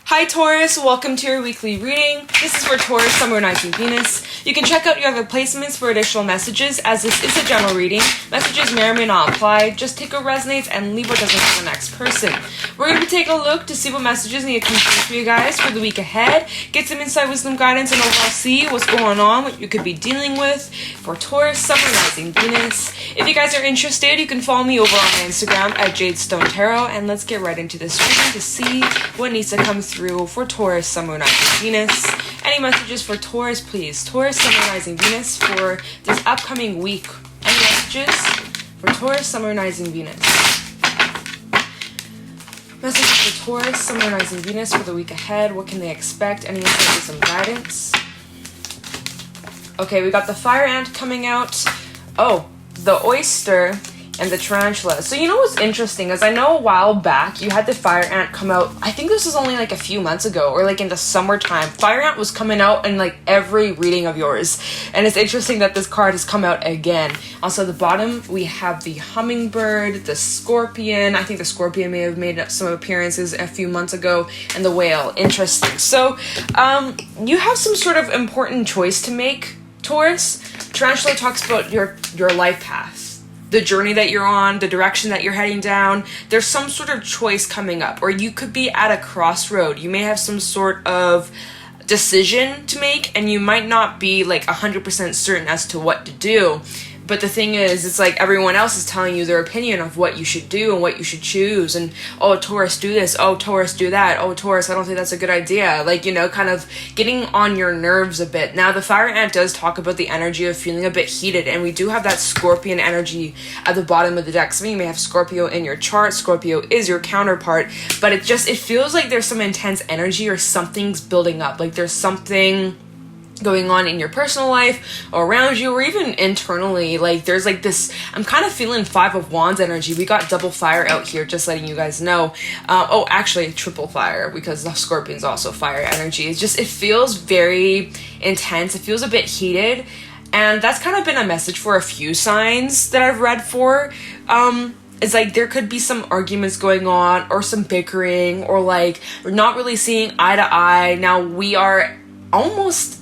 Hi Taurus, welcome to your weekly reading. This is for Taurus, Sun, Moon, Rising, Venus. You can check out your other placements for additional messages, as this is a general reading. Messages may or may not apply. Just take what resonates and leave what doesn't for the next person. We're going to be taking a look to see what messages need to come through for you guys for the week ahead. Get some insight, wisdom, guidance, and overall see what's going on, what you could be dealing with for Taurus, Sun, Moon, Rising, Venus. If you guys are interested, you can follow me over on my Instagram at Jadestone Tarot, and let's get right into this reading to see what needs to come through for Taurus, Sun, Moon, Rising, Venus. Any messages for Taurus, please? Taurus, Sun, Moon, Rising, Venus for this upcoming week. Any messages for Taurus, Sun, Moon, Rising, Venus? Messages for Taurus, Sun, Moon, Rising, Venus for the week ahead. What can they expect? Any insight, some guidance? Okay, we got the fire ant coming out. Oh, the oyster and the tarantula. So you know what's interesting is I know a while back you had the fire ant come out. I think this was only like a few months ago or like in the summertime. Fire ant was coming out in like every reading of yours. And it's interesting that this card has come out again. Also at the bottom we have the hummingbird, the scorpion. I think the scorpion may have made some appearances a few months ago, and the whale. Interesting. So you have some sort of important choice to make, Taurus. Tarantula talks about your life path, the journey that you're on, the direction that you're heading down. There's some sort of choice coming up, or you could be at a crossroad. You may have some sort of decision to make, and you might not be like 100% certain as to what to do. But the thing is, it's like everyone else is telling you their opinion of what you should do and what you should choose. And, oh, Taurus, do this. Oh, Taurus, do that. Oh, Taurus, I don't think that's a good idea. Like, you know, kind of getting on your nerves a bit. Now, the fire ant does talk about the energy of feeling a bit heated. And we do have that scorpion energy at the bottom of the deck. Some of you may have Scorpio in your chart. Scorpio is your counterpart. But it feels like there's some intense energy or something's building up. Like there's something going on in your personal life or around you or even internally. Like there's like this, I'm kind of feeling Five of Wands energy. We got double fire out here, just letting you guys know. Oh, actually triple fire, because the scorpion's also fire energy. It's just, it feels very intense. It feels a bit heated, and that's kind of been a message for a few signs that I've read for. It's like there could be some arguments going on or some bickering, or like we're not really seeing eye to eye. Now we are almost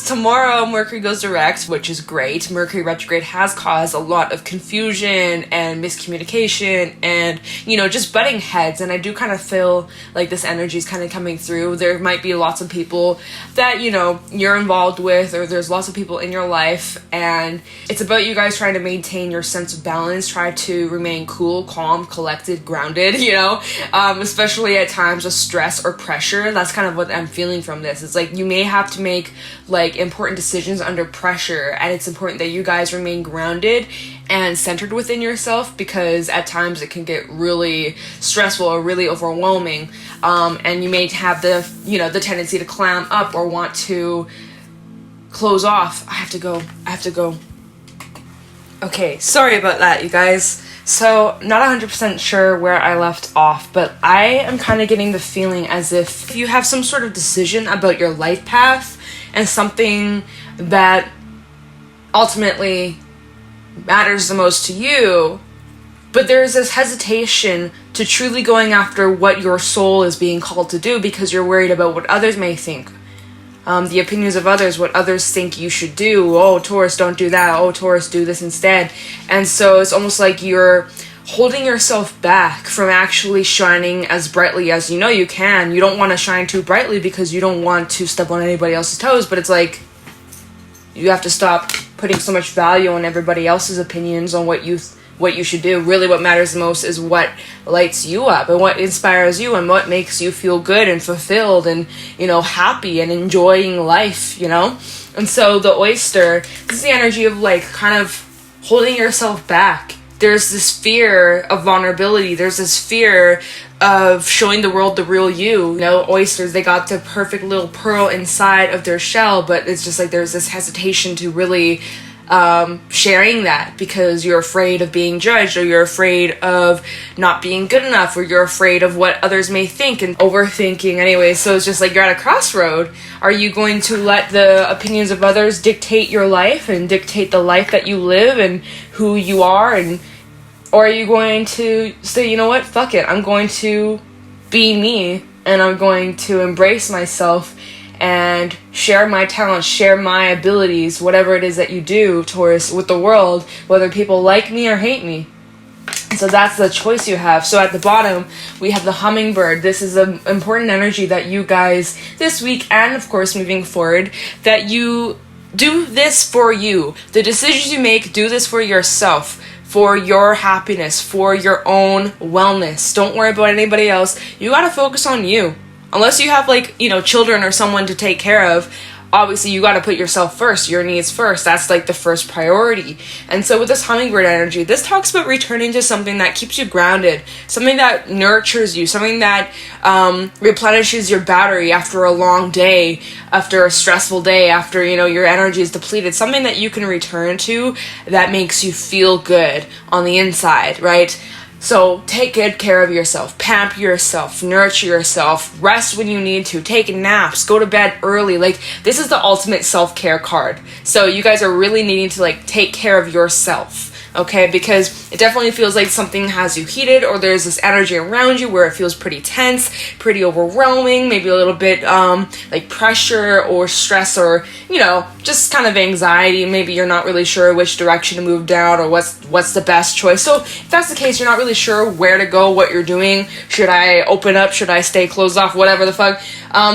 tomorrow Mercury goes direct, which is great. Mercury retrograde has caused a lot of confusion and miscommunication and, you know, just butting heads. And I do kind of feel like this energy is kind of coming through. There might be lots of people that, you know, you're involved with, or there's lots of people in your life, and it's about you guys trying to maintain your sense of balance, try to remain cool, calm, collected, grounded, you know, especially at times of stress or pressure. That's kind of what I'm feeling from this. It's like you may have to make like important decisions under pressure, and it's important that you guys remain grounded and centered within yourself, because at times it can get really stressful or really overwhelming, and you may have the, you know, the tendency to clam up or want to close off. I have to go. Okay, sorry about that, you guys. So, not 100% sure where I left off, but I am kind of getting the feeling as if you have some sort of decision about your life path and something that ultimately matters the most to you, but there's this hesitation to truly going after what your soul is being called to do, because you're worried about what others may think. The opinions of others, what others think you should do. Oh, Taurus, don't do that. Oh, Taurus, do this instead. And so it's almost like you're holding yourself back from actually shining as brightly as you know you can. You don't want to shine too brightly because you don't want to step on anybody else's toes, but it's like you have to stop putting so much value on everybody else's opinions on what you should do. Really what matters the most is what lights you up and what inspires you and what makes you feel good and fulfilled and, you know, happy and enjoying life, you know? And so the oyster, this is the energy of like kind of holding yourself back. There's this fear of vulnerability. There's this fear of showing the world the real you. You know, oysters, they got the perfect little pearl inside of their shell, but it's just like there's this hesitation to really sharing that, because you're afraid of being judged, or you're afraid of not being good enough, or you're afraid of what others may think, and overthinking anyway. So it's just like you're at a crossroad. Are you going to let the opinions of others dictate your life and dictate the life that you live and who you are, and or are you going to say, you know what, fuck it, I'm going to be me and I'm going to embrace myself and share my talents, share my abilities, whatever it is that you do, Taurus, with the world, whether people like me or hate me. So that's the choice you have. So at the bottom, we have the Hummingbird. This is an important energy that you guys, this week, and of course moving forward, that you do this for you. The decisions you make, do this for yourself, for your happiness, for your own wellness. Don't worry about anybody else. You gotta focus on you. Unless you have, like, you know, children or someone to take care of, obviously you got to put yourself first, your needs first. That's like the first priority. And so with this Hummingbird energy, this talks about returning to something that keeps you grounded, something that nurtures you, something that replenishes your battery after a long day, after a stressful day, after, you know, your energy is depleted, something that you can return to that makes you feel good on the inside, right? So take good care of yourself, pamper yourself, nurture yourself, rest when you need to, take naps, go to bed early. Like, this is the ultimate self-care card. So you guys are really needing to, like, take care of yourself. Okay, because it definitely feels like something has you heated, or there's this energy around you where it feels pretty tense, pretty overwhelming, maybe a little bit like pressure or stress, or, you know, just kind of anxiety. Maybe you're not really sure which direction to move down, or what's the best choice. So if that's the case, you're not really sure where to go, what you're doing. Should I open up? Should I stay closed off? Whatever the fuck.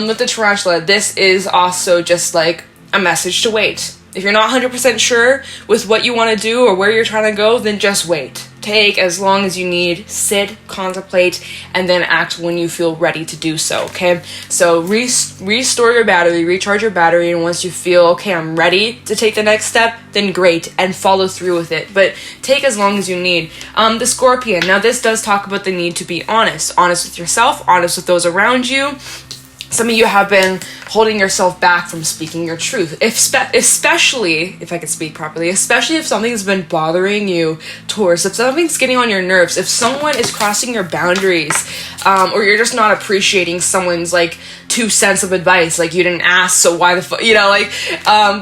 With the tarantula, this is also just like a message to wait. If you're not 100% sure with what you want to do or where you're trying to go, then just wait. Take as long as you need, sit, contemplate, and then act when you feel ready to do so, okay? So restore your battery, recharge your battery, and once you feel, okay, I'm ready to take the next step, then great, and follow through with it. But take as long as you need. The Scorpion, now this does talk about the need to be honest. Honest with yourself, honest with those around you. Some of you have been holding yourself back from speaking your truth, especially, if I could speak properly, especially if something's been bothering you, Taurus, if something's getting on your nerves, if someone is crossing your boundaries, or you're just not appreciating someone's, like, 2 cents of advice, like, you didn't ask, so why the fuck, you know, like,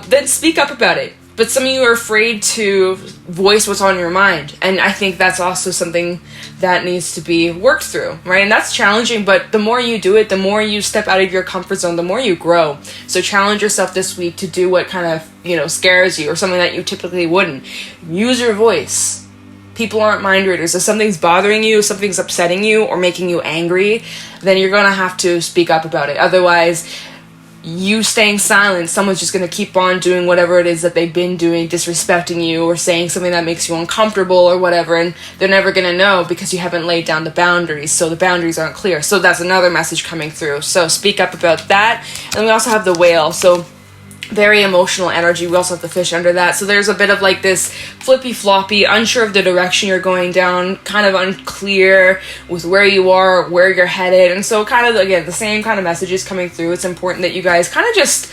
then speak up about it. But some of you are afraid to voice what's on your mind. And I think that's also something that needs to be worked through, right? And that's challenging, but the more you do it, the more you step out of your comfort zone, the more you grow. So challenge yourself this week to do what kind of, you know, scares you, or something that you typically wouldn't. Use your voice. People aren't mind readers. If something's bothering you, if something's upsetting you or making you angry, then you're going to have to speak up about it. Otherwise, you staying silent, someone's just going to keep on doing whatever it is that they've been doing, disrespecting you or saying something that makes you uncomfortable or whatever, and they're never going to know because you haven't laid down the boundaries, so the boundaries aren't clear. So that's another message coming through. So speak up about that. And we also have the Whale, so very emotional energy. We also have the Fish under that. So there's a bit of like this flippy floppy, unsure of the direction you're going down, kind of unclear with where you are, where you're headed. And so kind of, again, the same kind of messages coming through. It's important that you guys kind of just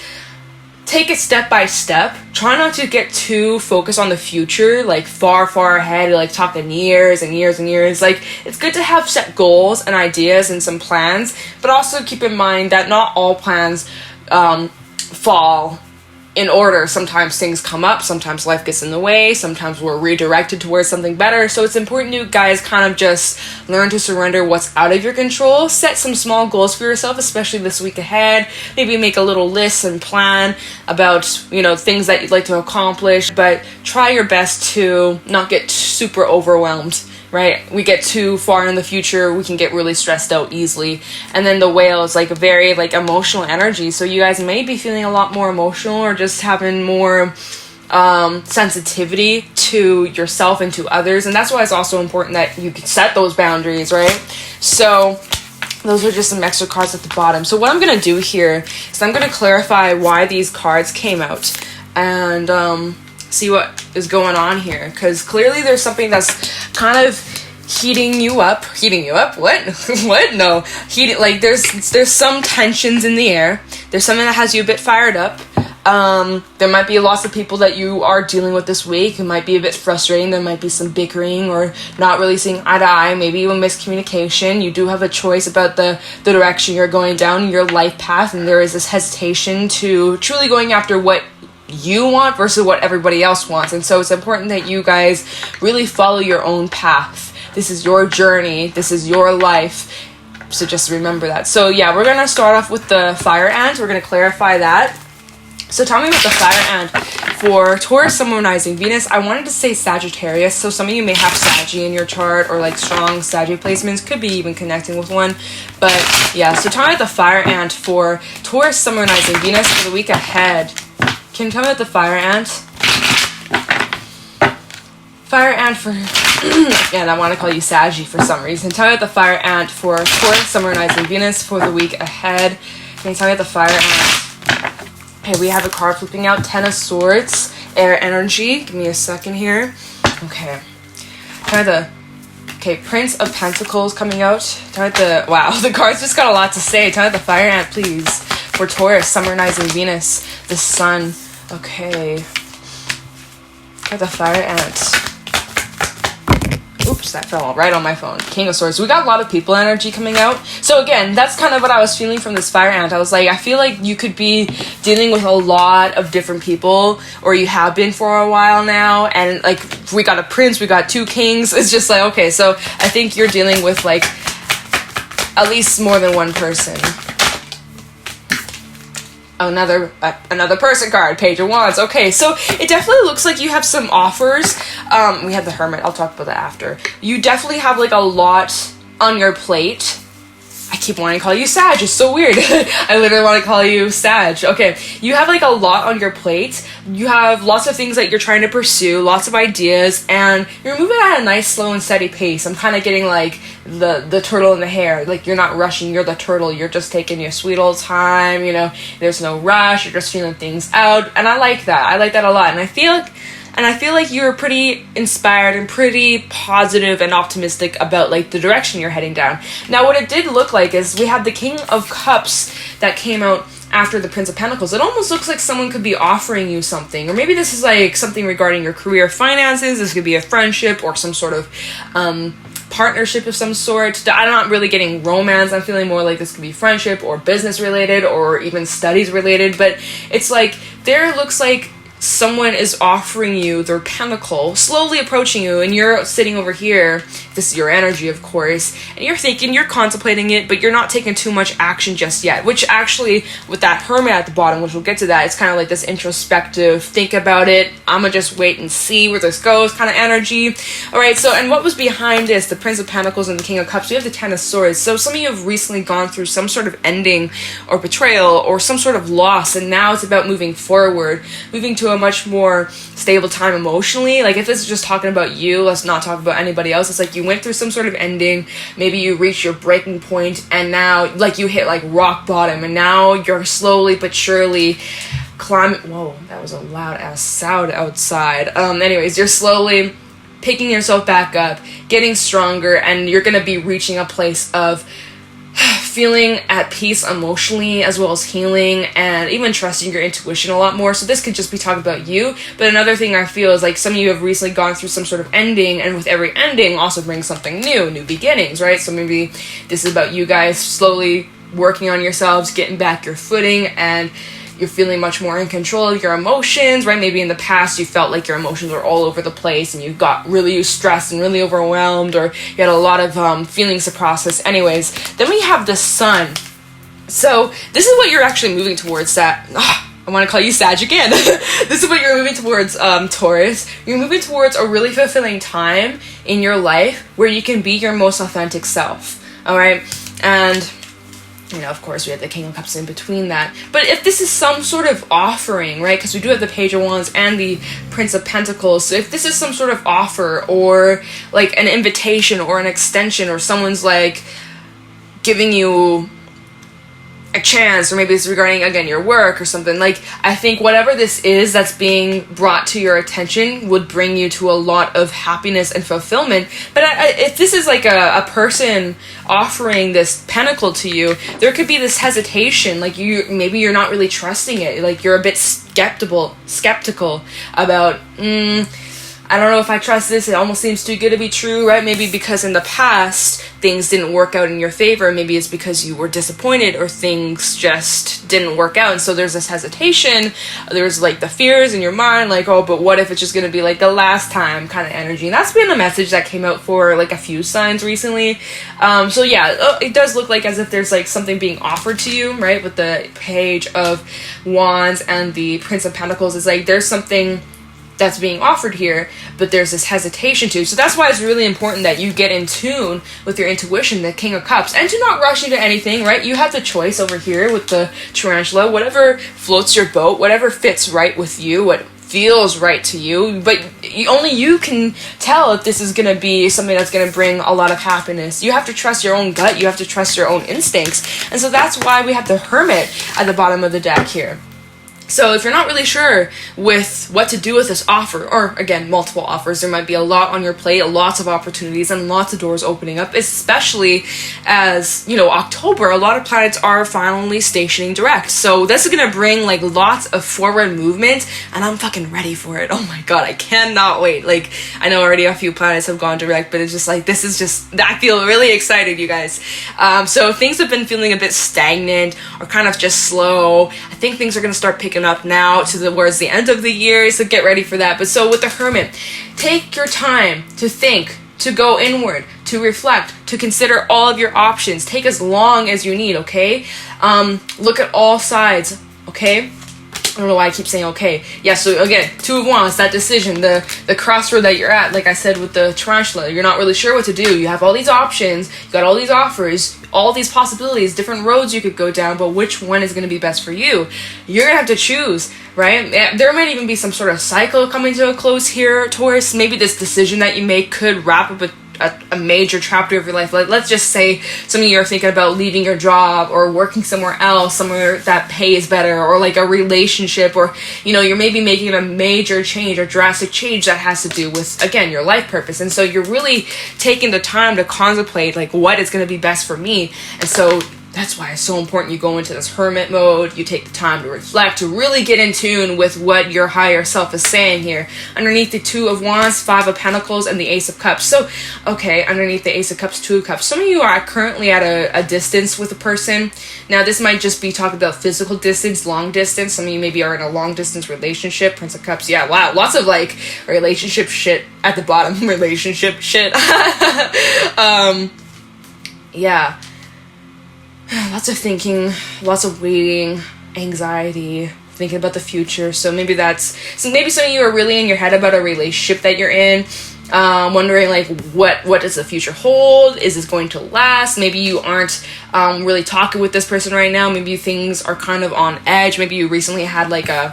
take it step by step. Try not to get too focused on the future, like far ahead, like talking years and years and years. Like, it's good to have set goals and ideas and some plans, but also keep in mind that not all plans fall in order. Sometimes things come up, sometimes life gets in the way, sometimes we're redirected towards something better. So it's important you guys kind of just learn to surrender what's out of your control. Set some small goals for yourself, especially this week ahead. Maybe make a little list and plan about, you know, things that you'd like to accomplish, but try your best to not get super overwhelmed. Right? We get too far in the future, we can get really stressed out easily. And then the Whale is like a very like emotional energy. So you guys may be feeling a lot more emotional, or just having more sensitivity to yourself and to others. And that's why it's also important that you can set those boundaries, right? So those are just some extra cards at the bottom. So what I'm going to do here is I'm going to clarify why these cards came out, and see what is going on here, because clearly there's something that's kind of heating you up. What? No, heating, like there's some tensions in the air. There's something that has you a bit fired up. There might be lots of people that you are dealing with this week. It might be a bit frustrating. There might be some bickering or not really seeing eye to eye, maybe even miscommunication. You do have a choice about the direction you're going down, your life path, and there is this hesitation to truly going after what you want versus what everybody else wants. And so it's important that you guys really follow your own path. This is your journey. This is your life. So just remember that. So yeah, we're gonna start off with the fire ant. We're gonna clarify that. So tell me about the fire ant for Taurus, Sun, Moon, Rising, Venus. I wanted to say Sagittarius, so some of you may have Saggy in your chart, or like strong Saggy placements, could be even connecting with one. But yeah, so tell me about the fire ant for Taurus, Sun, Moon, Rising, Venus for the week ahead. Can you tell me about the fire ant? Fire ant for, again, I want to call you Saggy for some reason. Tell me about the fire ant for Taurus, Sun, Moon, Rising, Venus for the week ahead. Can you tell me about the fire ant? Okay, we have a card flipping out, Ten of Swords, air energy. Give me a second here. Okay. Prince of Pentacles coming out. Wow, the cards just got a lot to say. Tell me the fire ant, please. For Taurus, Sun, Rising, Venus, the Sun. Okay. Tell me the fire ant. Oops, that fell right on my phone. King of Swords. We got a lot of people energy coming out. So again, that's kind of what I was feeling from this fire ant. I was like, I feel like you could be dealing with a lot of different people, or you have been for a while now. And like, we got a prince, we got 2 kings. It's just like, okay, so I think you're dealing with like at least more than one person. Another person card, Page of Wands. Okay, so it definitely looks like you have some offers. We have the Hermit. I'll talk about that after. You definitely have like a lot on your plate. I keep wanting to call you Sag. It's so weird. I literally want to call you Sag. Okay, you have like a lot on your plate. You have lots of things that you're trying to pursue, lots of ideas, and you're moving at a nice, slow, and steady pace. I'm kind of getting like the turtle in the hare. Like, you're not rushing. You're the turtle. You're just taking your sweet old time. You know, there's no rush. You're just feeling things out, and I like that. I like that a lot, and I feel like you're pretty inspired and pretty positive and optimistic about like the direction you're heading down. Now, what it did look like is we had the King of Cups that came out after the Prince of Pentacles. It almost looks like someone could be offering you something, or maybe this is like something regarding your career, finances. This could be a friendship or some sort of partnership of some sort. I'm not really getting romance. I'm feeling more like this could be friendship or business related or even studies related, but it's like there looks like someone is offering you their pentacle, slowly approaching you, and you're sitting over here. This is your energy, of course, and you're thinking, you're contemplating it, but you're not taking too much action just yet, which actually, with that Hermit at the bottom, which we'll get to that, it's kind of like this introspective, think about it, I'm gonna just wait and see where this goes kind of energy. Alright, so, and what was behind this, the Prince of Pentacles and the King of Cups, we have the Ten of Swords. So some of you have recently gone through some sort of ending or betrayal or some sort of loss, and now it's about moving forward, moving to a much more stable time emotionally. Like, if this is just talking about you, let's not talk about anybody else. It's like you went through some sort of ending, maybe you reached your breaking point, and now like you hit like rock bottom, and now you're slowly but surely climbing. Whoa, that was a loud ass sound outside. Anyways, you're slowly picking yourself back up, getting stronger, and you're gonna be reaching a place of feeling at peace emotionally, as well as healing, and even trusting your intuition a lot more. So this could just be talking about you, but another thing I feel is like some of you have recently gone through some sort of ending, and with every ending also brings something new beginnings, right? So maybe this is about you guys slowly working on yourselves, getting back your footing, and you're feeling much more in control of your emotions, right? Maybe in the past you felt like your emotions were all over the place and you got really stressed and really overwhelmed, or you had a lot of feelings to process. Anyways, then we have the Sun. So this is what you're actually moving towards. That I want to call you Sag again. This is what you're moving towards, Taurus. You're moving towards a really fulfilling time in your life where you can be your most authentic self. All right, and you know, of course, we have the King of Cups in between that. But if this is some sort of offering, right, because we do have the Page of Wands and the Prince of Pentacles, so if this is some sort of offer or like an invitation or an extension, or someone's like giving you a chance, or maybe it's regarding, again, your work or something, like, I think whatever this is that's being brought to your attention would bring you to a lot of happiness and fulfillment. But if this is like a person offering this pentacle to you, there could be this hesitation, like maybe you're not really trusting it, like you're a bit skeptical about, I don't know if I trust this. It almost seems too good to be true, right? Maybe because in the past things didn't work out in your favor. Maybe it's because you were disappointed or things just didn't work out. And so there's this hesitation. There's like the fears in your mind, like, oh, but what if it's just going to be like the last time kind of energy. And that's been a message that came out for like a few signs recently. So yeah, it does look like as if there's like something being offered to you, right? With the Page of Wands and the Prince of Pentacles. It's like there's something that's being offered here, but there's this hesitation too. So that's why it's really important that you get in tune with your intuition, the King of Cups, and to not rush into anything, right? You have the choice over here with the tarantula, whatever floats your boat, whatever fits right with you, what feels right to you, but only you can tell if this is going to be something that's going to bring a lot of happiness. You have to trust your own gut, you have to trust your own instincts, and so that's why we have the Hermit at the bottom of the deck here. So if you're not really sure with what to do with this offer, or again, multiple offers, there might be a lot on your plate, lots of opportunities and lots of doors opening up, especially as, you know, October, a lot of planets are finally stationing direct. So this is going to bring like lots of forward movement, and I'm fucking ready for it. Oh my God, I cannot wait. Like, I know already a few planets have gone direct, but it's just like, this is just, I feel really excited, you guys. So things have been feeling a bit stagnant or kind of just slow. I think things are going to start picking up now towards the end of the year, so get ready for that. But so with the Hermit, take your time to think, to go inward, to reflect, to consider all of your options. Take as long as you need, okay? Look at all sides, okay? I don't know why I keep saying okay. Yeah, so again, Two of Wands, that decision, the crossroad that you're at, like I said with the tarantula, you're not really sure what to do. You have all these options, you got all these offers, all these possibilities, different roads you could go down, but which one is going to be best for you? You're going to have to choose, right? There might even be some sort of cycle coming to a close here, Taurus. Maybe this decision that you make could wrap up a major chapter of your life. Like, let's just say some of you are thinking about leaving your job or working somewhere else, somewhere that pays better, or like a relationship, or, you know, you're maybe making a major change or drastic change that has to do with, again, your life purpose. And so you're really taking the time to contemplate, like, what is going to be best for me. And so that's why it's so important you go into this Hermit mode, you take the time to reflect, to really get in tune with what your higher self is saying here. Underneath the Two of Wands, Five of Pentacles, and the Ace of Cups. So, okay, underneath the Ace of Cups, Two of Cups. Some of you are currently at a distance with a person. Now, this might just be talking about physical distance, long distance. Some of you maybe are in a long distance relationship. Prince of Cups, yeah, wow, lots of like relationship shit at the bottom. Relationship shit. Yeah. Lots of thinking, lots of waiting, anxiety, thinking about the future. So maybe some of you are really in your head about a relationship that you're in, wondering like what does the future hold? Is this going to last? Maybe you aren't really talking with this person right now. Maybe things are kind of on edge. Maybe you recently had like a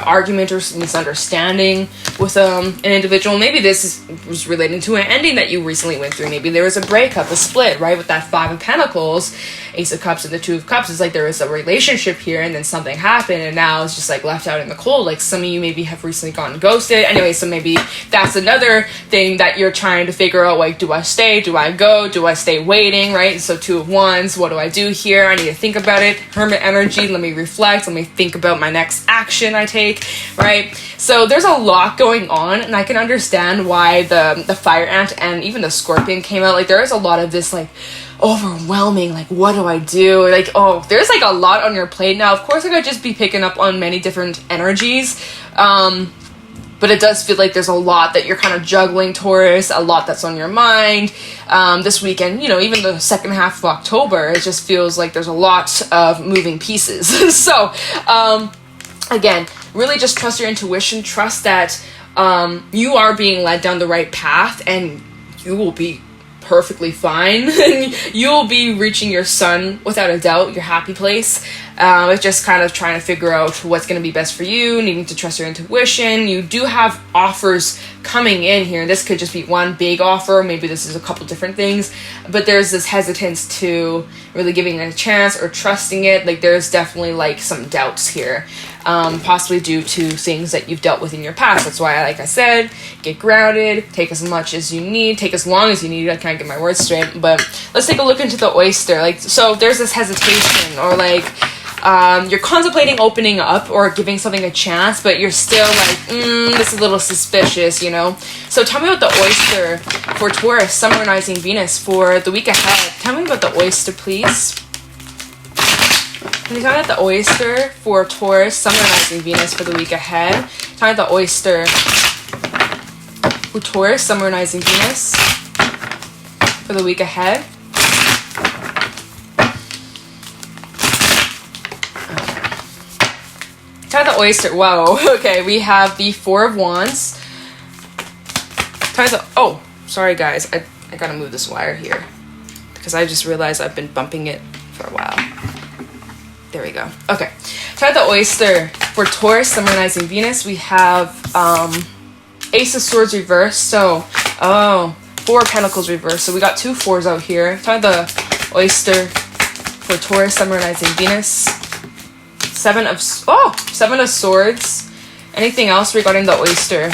argument or misunderstanding with an individual. Maybe this was relating to an ending that you recently went through. Maybe there was a breakup, a split, right? With that Five of Pentacles, Ace of Cups, and the Two of Cups. It's like there was a relationship here, and then something happened, and now it's just like left out in the cold. Like some of you maybe have recently gotten ghosted. Anyway, so maybe that's another thing that you're trying to figure out. Like, do I stay? Do I go? Do I stay waiting? Right? So Two of Wands. What do I do here? I need to think about it. Hermit energy. Let me reflect. Let me think about my next action I take. Right? So there's a lot going on, and I can understand why the fire ant and even the scorpion came out. Like there is a lot of this like overwhelming, like what do I do? Like, oh, there's like a lot on your plate now. Of course I could just be picking up on many different energies, but it does feel like there's a lot that you're kind of juggling, Taurus, a lot that's on your mind this weekend. You know, even the second half of October, it just feels like there's a lot of moving pieces. So again, really just trust your intuition, trust that you are being led down the right path, and you will be perfectly fine. You'll be reaching your sun without a doubt, your happy place. It's just kind of trying to figure out what's going to be best for you, needing to trust your intuition. You do have offers coming in here. This could just be one big offer. Maybe this is a couple different things, but there's this hesitance to really giving it a chance or trusting it. Like there's definitely like some doubts here, possibly due to things that you've dealt with in your past. That's why, like I said, get grounded, take as much as you need, take as long as you need. I can't get my words straight, but let's take a look into the oyster. Like, so there's this hesitation or like, You're contemplating opening up or giving something a chance, but you're still like, this is a little suspicious, you know? So tell me about the oyster for Taurus, Sun, Moon, Rising, Venus for the week ahead. Tell me about the oyster, please. Can you tell me about the oyster for Taurus, Sun, Moon, Rising, Venus for the week ahead? Tell me about the oyster for Taurus, Sun, Moon, Rising, Venus for the week ahead. Try the oyster. Whoa. Okay, we have the Four of Wands. Try the... Oh, sorry guys. I gotta move this wire here because I just realized I've been bumping it for a while. There we go. Okay. Try the oyster for Taurus, Sun, Moon, Rising, Venus. We have Ace of Swords reversed. So, Four of Pentacles reversed. So we got 2 4s out here. Try the oyster for Taurus, Sun, Moon, Rising, Venus. Seven of Swords. Anything else regarding the oyster?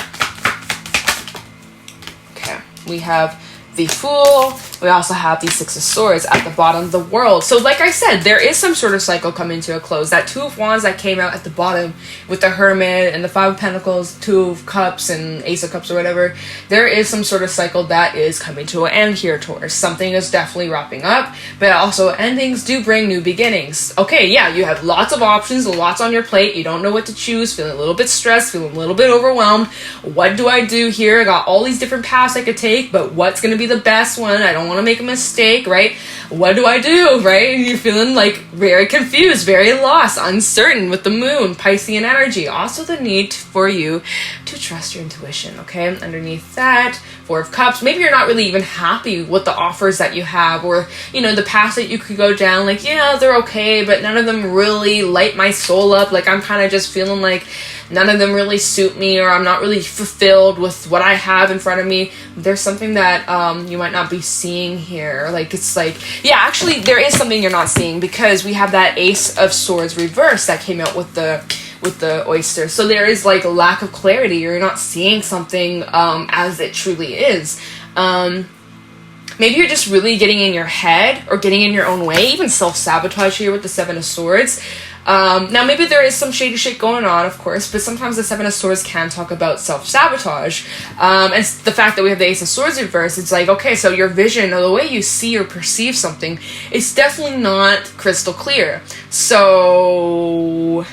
Okay, we have the Fool. We also have the Six of Swords at the bottom of the World. So like I said, there is some sort of cycle coming to a close. That Two of Wands that came out at the bottom with the Hermit and the Five of Pentacles, Two of Cups and Ace of Cups or whatever, there is some sort of cycle that is coming to an end here, Taurus. Something is definitely wrapping up, but also endings do bring new beginnings. Okay, yeah, you have lots of options, lots on your plate. You don't know what to choose, feeling a little bit stressed, feeling a little bit overwhelmed. What do I do here? I got all these different paths I could take, but what's going to be the best one? I don't want to make a mistake, right? What do I do, right? And you're feeling like very confused, very lost, uncertain with the moon, Piscean energy. Also the need for you to trust your intuition, okay? Underneath that, Four of Cups. Maybe you're not really even happy with the offers that you have, or, you know, the paths that you could go down, like, yeah, they're okay, but none of them really light my soul up. Like, I'm kind of just feeling like none of them really suit me, or I'm not really fulfilled with what I have in front of me. There's something that you might not be seeing here. Like, it's like, yeah, actually there is something you're not seeing, because we have that Ace of Swords reverse that came out with the oyster. So there is like a lack of clarity. You're not seeing something as it truly is. Maybe you're just really getting in your head or getting in your own way, even self-sabotage here with the Seven of Swords. Now, maybe there is some shady shit going on, of course, but sometimes the Seven of Swords can talk about self-sabotage. And the fact that we have the Ace of Swords reversed, it's like, okay, so your vision or the way you see or perceive something, it's definitely not crystal clear. So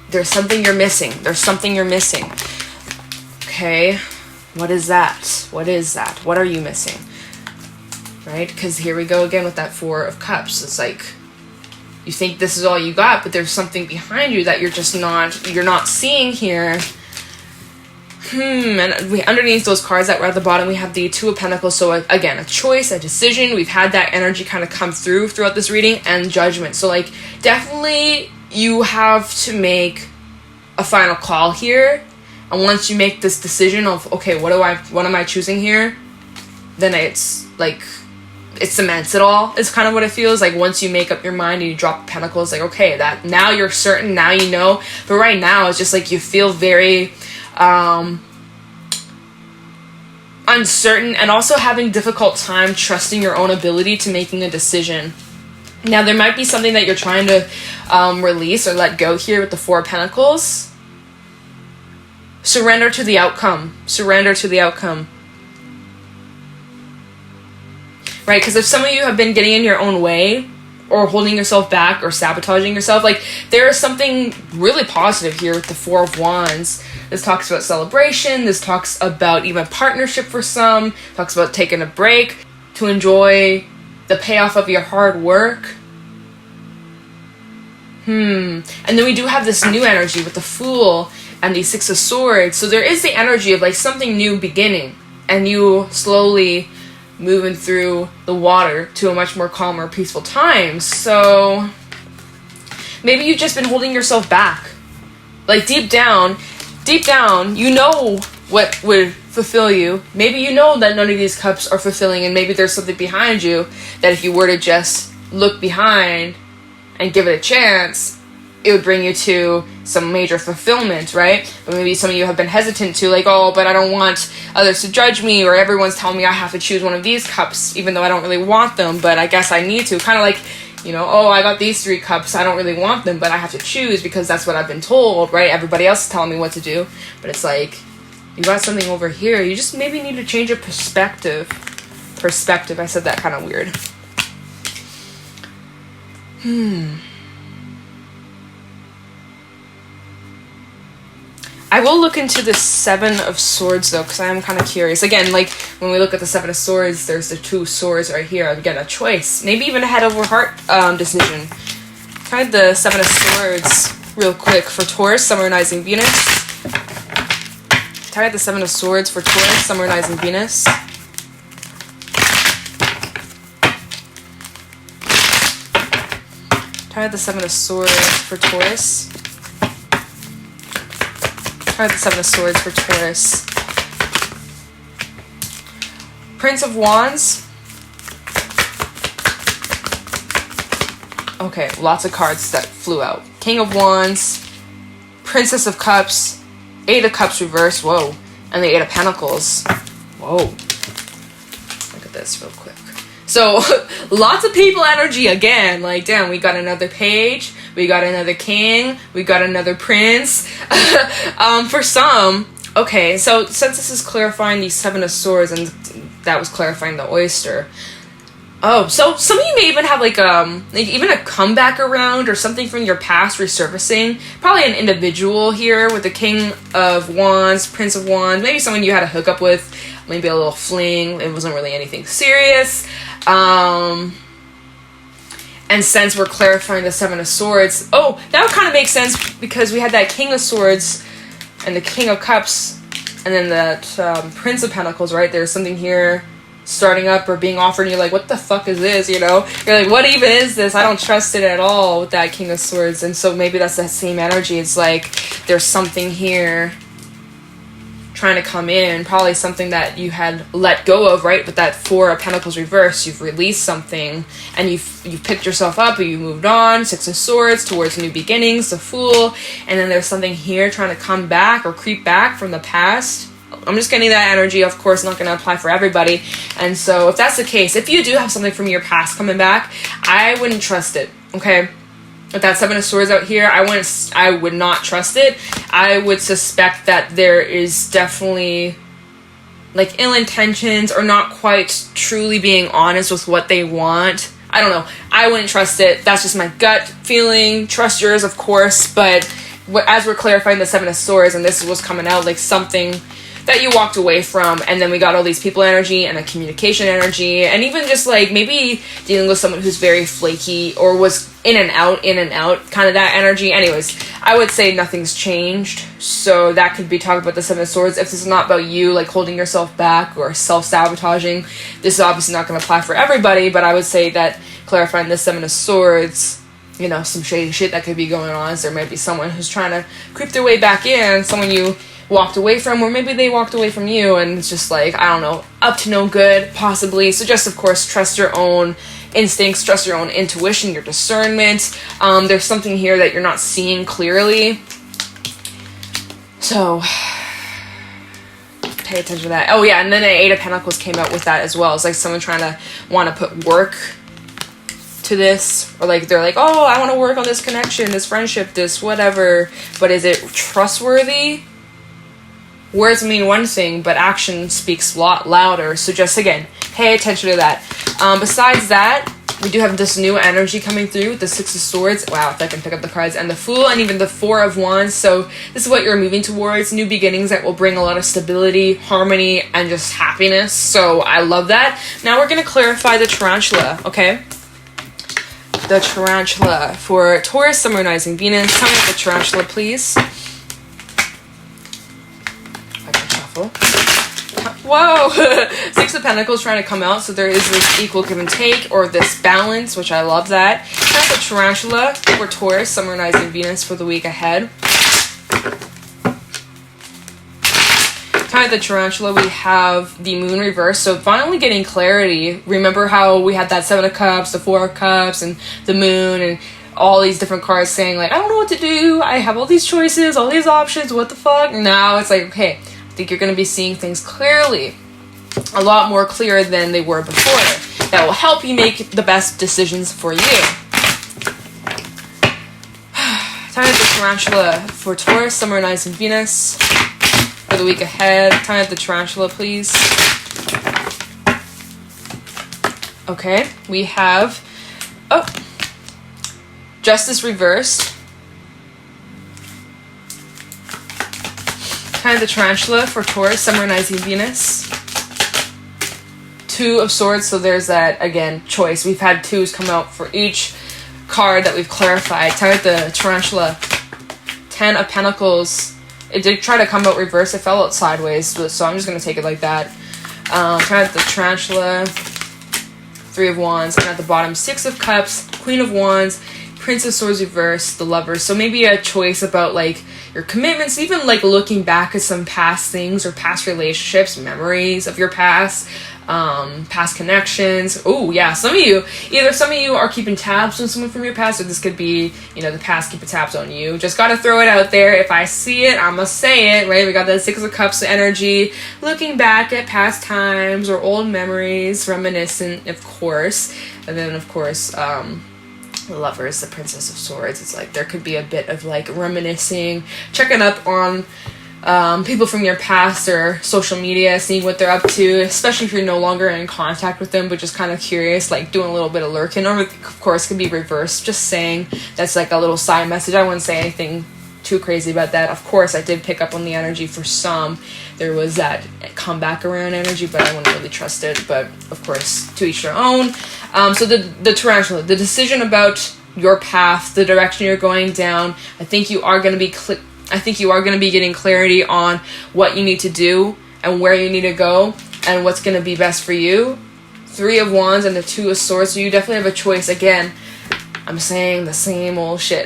there's something you're missing. There's something you're missing. Okay, what is that? What is that? What are you missing? Right? Because here we go again with that Four of Cups. It's like, you think this is all you got, but there's something behind you that you're not seeing here. And underneath those cards that were at the bottom, we have the Two of Pentacles. So again, a choice, a decision. We've had that energy kind of come throughout this reading, and Judgment. So like, definitely you have to make a final call here. And once you make this decision of, okay, what am I choosing here? Then it's like, it cements it all. It's kind of what it feels like once you make up your mind and you drop Pentacles. Like, okay, that now you're certain, now you know. But right now it's just like you feel very uncertain, and also having difficult time trusting your own ability to making a decision. Now there might be something that you're trying to release or let go here with the Four of Pentacles. Surrender to the outcome. Surrender to the outcome. Right? Because if some of you have been getting in your own way, or holding yourself back, or sabotaging yourself, like, there is something really positive here with the Four of Wands. This talks about celebration. This talks about even partnership for some. Talks about taking a break to enjoy the payoff of your hard work. And then we do have this new energy with the Fool and the Six of Swords. So there is the energy of like something new beginning, and you slowly moving through the water to a much more calmer, peaceful time. So maybe you've just been holding yourself back. Like deep down, you know what would fulfill you. Maybe you know that none of these cups are fulfilling, and maybe there's something behind you that if you were to just look behind and give it a chance, it would bring you to some major fulfillment, right? But maybe some of you have been hesitant to, like, oh, but I don't want others to judge me, or everyone's telling me I have to choose one of these cups, even though I don't really want them, but I guess I need to. Kind of like, You know, oh, I got these 3 cups. I don't really want them, but I have to choose because that's what I've been told, right? Everybody else is telling me what to do. But it's like, you got something over here. You just maybe need to change your perspective. I said that kind of weird. I will look into the 7 of Swords, though, because I am kind of curious. Again, like, when we look at the 7 of Swords, there's the 2 swords right here. Again, a choice. Maybe even a head over heart decision. Tried the 7 of Swords real quick for Taurus, Sun, Moon, Rising, Venus. Tried the 7 of Swords for Taurus, Sun, Moon, Rising, Venus. Tried the 7 of Swords for Taurus. Tried the 7 of Swords for Taurus. Prince of Wands. Okay, lots of cards that flew out. King of Wands. Princess of Cups. 8 of Cups reversed. Whoa. And the 8 of Pentacles. Whoa. Look at this real quick. So, lots of people energy again. Like, damn, we got another page. We got another king. We got another prince. For some, okay, so since this is clarifying the 7 of Swords, and that was clarifying the oyster. Oh, so some of you may even have like even a comeback around or something from your past resurfacing. Probably an individual here with the King of Wands, Prince of Wands. Maybe someone you had a hookup with. Maybe a little fling. It wasn't really anything serious. And since we're clarifying the 7 of Swords, oh, that would kind of make sense because we had that King of Swords and the King of Cups and then that Prince of Pentacles, right? There's something here starting up or being offered and you're like, what the fuck is this, you know? You're like, what even is this? I don't trust it at all with that King of Swords. And so maybe that's that same energy. It's like there's something here trying to come in, probably something that you had let go of, right? With that 4 of Pentacles reversed, you've released something and you've picked yourself up and you moved on. 6 of Swords towards new beginnings, the Fool, and then there's something here trying to come back or creep back from the past. I'm just getting that energy. Of course, not going to apply for everybody. And so if that's the case, if you do have something from your past coming back, I wouldn't trust it, okay? With that 7 of Swords out here, I would not trust it. I would suspect that there is definitely like ill intentions or not quite truly being honest with what they want. I don't know. I wouldn't trust it. That's just my gut feeling. Trust yours, of course. But as we're clarifying the 7 of Swords, and this was coming out like something that you walked away from, and then we got all these people energy and a communication energy, and even just like maybe dealing with someone who's very flaky or was in and out, kind of that energy. Anyways, I would say nothing's changed. So that could be talking about the 7 of Swords. If this is not about you, like holding yourself back or self-sabotaging, this is obviously not going to apply for everybody, but I would say that clarifying the 7 of Swords, you know, some shady shit that could be going on. So there might be someone who's trying to creep their way back in, someone you walked away from, or maybe they walked away from you, and it's just like, I don't know, up to no good, possibly. So just, of course, trust your own instincts, trust your own intuition, your discernment. There's something here that you're not seeing clearly. So pay attention to that. Oh yeah, and then the 8 of Pentacles came out with that as well. It's like someone trying to want to put work to this, or like they're like, oh, I want to work on this connection, this friendship, this whatever, but is it trustworthy? Words mean one thing, but action speaks a lot louder. So just, again, pay attention to that. Besides that, we do have this new energy coming through, the 6 of Swords. Wow, if I can pick up the cards. And the Fool, and even the 4 of Wands. So this is what you're moving towards. New beginnings that will bring a lot of stability, harmony, and just happiness. So I love that. Now we're going to clarify the Tarantula, okay? The Tarantula for Taurus, Sun, Moon, Rising, Venus. Tell me the Tarantula, please. Whoa! 6 of Pentacles trying to come out, so there is this equal give and take, or this balance, which I love that. That's the Tarantula for Taurus, Sun, Moon, Rising, Venus for the week ahead. Kind of the Tarantula, we have the Moon reverse, so finally getting clarity. Remember how we had that 7 of Cups, the 4 of Cups, and the Moon, and all these different cards saying like, I don't know what to do, I have all these choices, all these options, what the fuck? Now it's like, okay, I think you're going to be seeing things clearly, a lot more clear than they were before. That will help you make the best decisions for you. Time of the Tarantula for Taurus, Sun, Moon, Rising, Venus. For the week ahead. Time of the Tarantula, please. Okay, we have... Oh! Justice reversed. Time of the Tarantula for Taurus, Sun, Moon, Rising, Venus. Two of Swords, so there's that, again, choice. We've had twos come out for each card that we've clarified. Time of the Tarantula. 10 of Pentacles. It did try to come out reverse. It fell out sideways, so I'm just going to take it like that. Time of the Tarantula. 3 of Wands. And at the bottom, 6 of Cups, Queen of Wands, Prince of Swords reverse, the Lovers. So maybe a choice about, like, your commitments, even, like, looking back at some past things or past relationships, memories of your past. Past connections. Oh yeah, some of you are keeping tabs on someone from your past, or this could be, you know, the past keeping tabs on you. Just gotta throw it out there. If I see it, I'ma say it, right? We got that 6 of Cups energy, looking back at past times or old memories, reminiscent, of course. And then, of course, the Lovers, the Princess of Swords. It's like there could be a bit of, like, reminiscing, checking up on people from your past or social media, seeing what they're up to, especially if you're no longer in contact with them, but just kind of curious, like doing a little bit of lurking. Or, of course, could be reversed, just saying that's like a little side message. I wouldn't say anything too crazy about that. Of course, I did pick up on the energy for some. There was that come back around energy, but I wouldn't really trust it. But, of course, to each their own. So the Tarantula, the decision about your path, the direction you're going down, I think you are going to be getting clarity on what you need to do and where you need to go and what's going to be best for you. 3 of Wands and the 2 of Swords. So you definitely have a choice. Again, I'm saying the same old shit.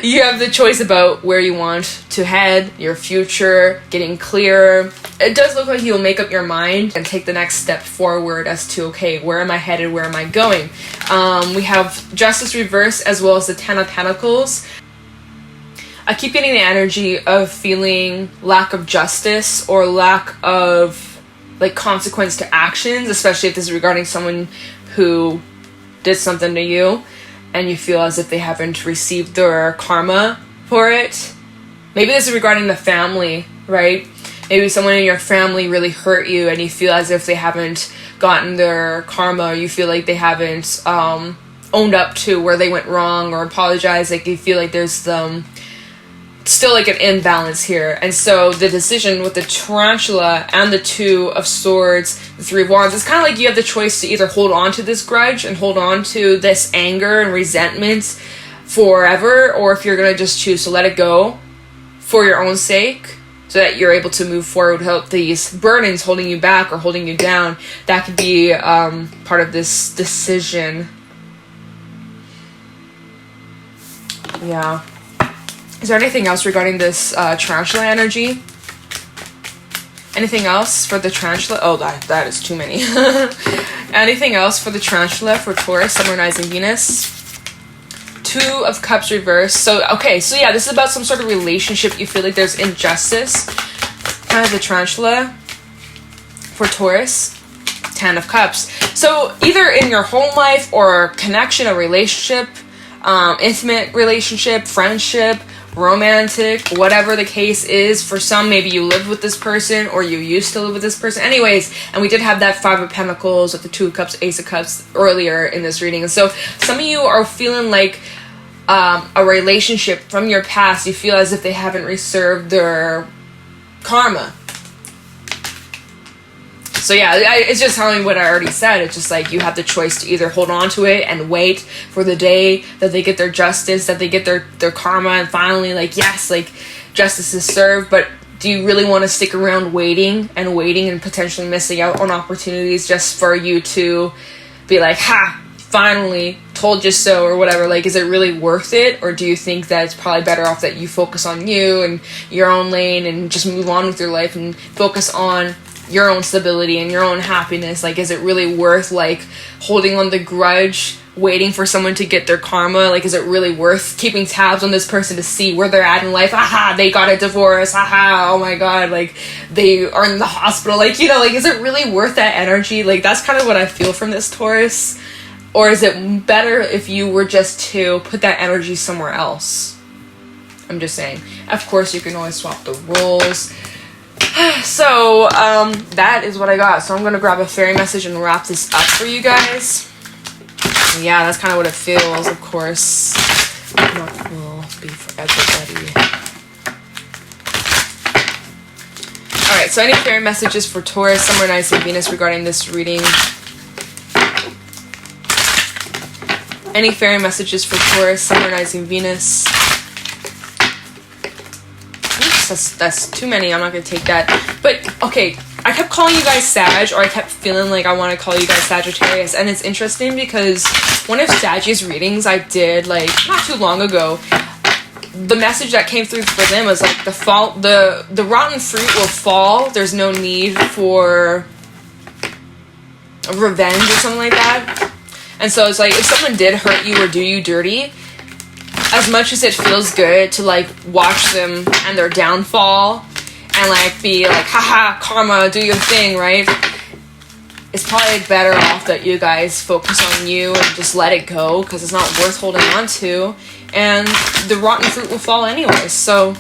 You have the choice about where you want to head, your future, getting clearer. It does look like you'll make up your mind and take the next step forward as to, okay, where am I headed? Where am I going? We have Justice reverse as well as the 10 of Pentacles. I keep getting the energy of feeling lack of justice or lack of, like, consequence to actions, especially if this is regarding someone who did something to you and you feel as if they haven't received their karma for it. Maybe this is regarding the family, right? Maybe someone in your family really hurt you and you feel as if they haven't gotten their karma, or you feel like they haven't owned up to where they went wrong or apologized. Like, you feel like there's still like an imbalance here. And so the decision with the Tarantula and the 2 of Swords, the 3 of Wands, it's kind of like you have the choice to either hold on to this grudge and hold on to this anger and resentment forever, or if you're going to just choose to let it go for your own sake so that you're able to move forward without these burdens holding you back or holding you down. That could be part of this decision. Yeah. Is there anything else regarding this Tarantula energy? Anything else for the Tarantula? Oh, that is too many. Anything else for the Tarantula for Taurus, Sun, Moon, Rising, Venus? 2 of Cups reverse. So, okay, so yeah, this is about some sort of relationship. You feel like there's injustice. Kind of the Tarantula for Taurus, 10 of Cups. So either in your home life or connection, a relationship, intimate relationship, friendship, romantic, whatever the case is. For some, maybe you lived with this person or you used to live with this person. Anyways, and we did have that 5 of Pentacles with the 2 of Cups, Ace of Cups earlier in this reading. And so some of you are feeling like a relationship from your past, you feel as if they haven't received their karma. So yeah, it's just telling me what I already said. It's just like you have the choice to either hold on to it and wait for the day that they get their justice, that they get their karma, and finally, like, yes, like, justice is served. But do you really want to stick around waiting and potentially missing out on opportunities just for you to be like, ha, finally, told you so, or whatever? Like, is it really worth it? Or do you think that it's probably better off that you focus on you and your own lane and just move on with your life and focus on your own stability and your own happiness? Like, is it really worth, like, holding on the grudge, waiting for someone to get their karma? Like, is it really worth keeping tabs on this person to see where they're at in life? Aha, they got a divorce. Aha, oh my god, like, they are in the hospital. Like, you know, like, is it really worth that energy? Like, that's kind of what I feel from this Taurus. Or is it better if you were just to put that energy somewhere else? I'm just saying. Of course, you can always swap the roles. So, that is what I got. So I'm gonna grab a fairy message and wrap this up for you guys. Yeah, that's kind of what it feels, of course. Not will be for everybody. Alright, so any fairy messages for Taurus, Sun, Moon, Rising, Venus regarding this reading? Any fairy messages for Taurus, Sun, Moon, Rising, Venus? Oops, that's too many. I'm not going to take that. But, okay, I kept calling you guys Sag, or I kept feeling like I want to call you guys Sagittarius. And it's interesting because one of Sag's readings I did, like, not too long ago, the message that came through for them was like the rotten fruit will fall. There's no need for revenge or something like that. And so it's like, if someone did hurt you or do you dirty, as much as it feels good to like watch them and their downfall and like be like, haha, karma, do your thing, right? It's probably better off that you guys focus on you and just let it go, because it's not worth holding on to. And the rotten fruit will fall anyways. So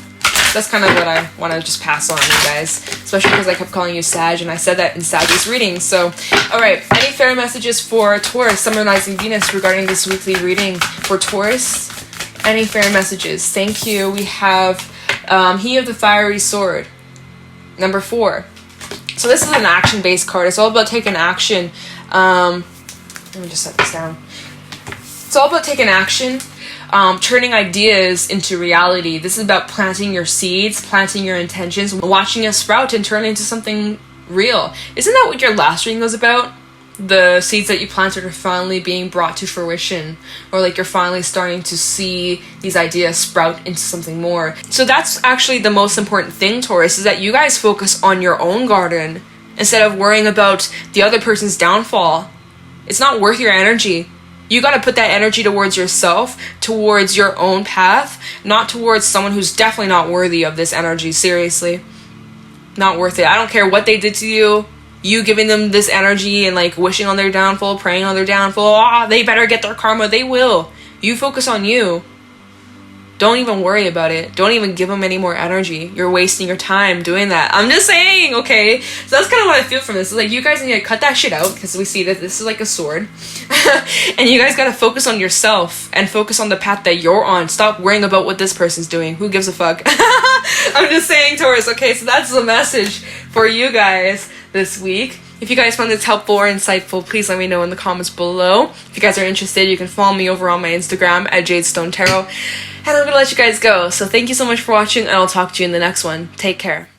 that's kind of what I want to just pass on, you guys. Especially because I kept calling you Sag, and I said that in Sag's reading. So, alright, any fairy messages for Taurus, Sun, Moon, Rising, Venus regarding this weekly reading for Taurus? Any fairy messages? Thank you. We have He of the Fiery Sword, number 4. So this is an action-based card. It's all about taking action. Let me just set this down. It's all about taking action. Turning ideas into reality. This is about planting your seeds, planting your intentions, watching it sprout and turn into something real. Isn't that what your last reading was about? The seeds that you planted are finally being brought to fruition, or like you're finally starting to see these ideas sprout into something more. So that's actually the most important thing, Taurus, is that you guys focus on your own garden instead of worrying about the other person's downfall. It's not worth your energy. You got to put that energy towards yourself, towards your own path, not towards someone who's definitely not worthy of this energy. Seriously. Not worth it. I don't care what they did to you. You giving them this energy and like wishing on their downfall, praying on their downfall. They better get their karma. They will. You focus on you. Don't even worry about it. Don't even give them any more energy. You're wasting your time doing that. I'm just saying, okay? So that's kind of what I feel from this. It's like, you guys need to cut that shit out, because we see that this is like a sword. And you guys got to focus on yourself and focus on the path that you're on. Stop worrying about what this person's doing. Who gives a fuck? I'm just saying, Taurus. Okay, so that's the message for you guys this week. If you guys found this helpful or insightful, please let me know in the comments below. If you guys are interested, you can follow me over on my Instagram at JadeStoneTarot. And I'm going to let you guys go. So thank you so much for watching, and I'll talk to you in the next one. Take care.